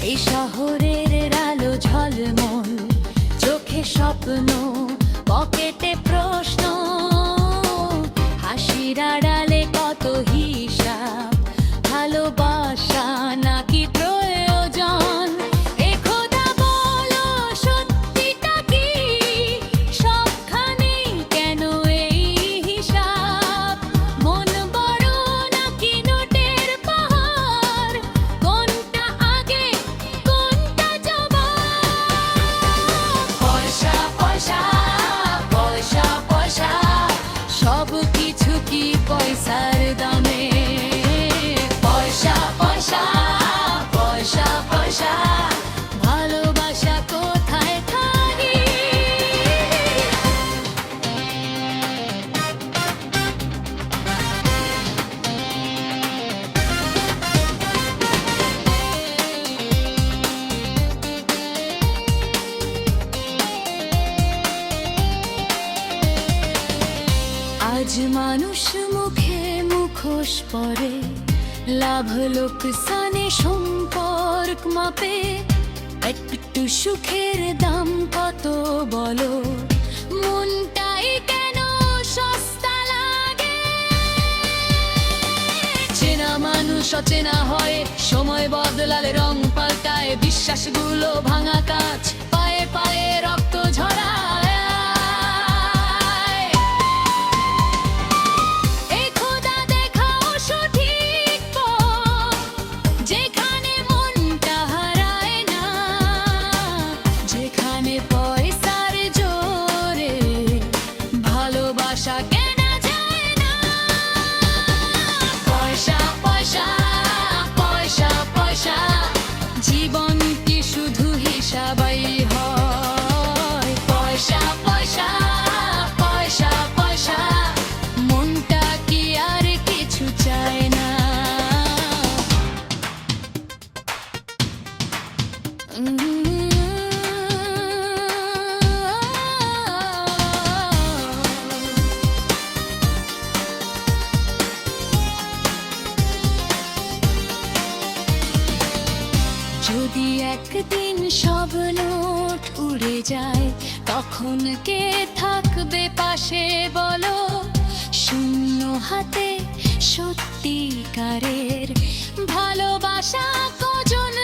এই শহরের আলো ঝলমল, চোখে স্বপ্ন, পকেটে প্রশ্ন, হাসির আড়ালে কত হিসাব, ভালোবাসা নাকি প্রয়োজন? এ খোদা বলো সত্যিটা কি, সবখানে কেন এই হিসাব? মন বড় নাকি নোটের পাহাড়, কোনটা আগে কোনটা জবাব? পয়সা পয়সা পয়সা পয়সা, সব কিছু কি পয়সার দামে? পয়সা পয়সা পয়সা পয়সা, ভালোবাসা কোথায় থাকি? আজ মানুষ মুখে মুখোশ পরে, লাভ লোকসানে সম্পর্ক মাপে। একটু সুখের দাম কত বলো, মনটাই কেন সস্তা লাগে? চেনা মানুষ অচেনা হয়, সময় বদলালে রং পাল্টায়, বিশ্বাসগুলো ভাঙা কাজ, পায়ে পায়ে রক্ত ঝরায়। এই খোদা দেখাও সঠিক পথ, যেখানে মনটা হারায় না, যেখানে পয়সার জোরে ভালোবাসা কেনা যায় না। পয়সা পয়সা পয়সা পয়সা, জীবন কি শুধু হিসাবই হয়? পয়সা পয়সা পয়সা পয়সা, মনটা কি আর কিছু চায় না? যদি একদিন সব নোট উড়ে যায়, তখন কে থাকবে পাশে বলো? শূন্য হাতে সত্যিকারের ভালোবাসা কজন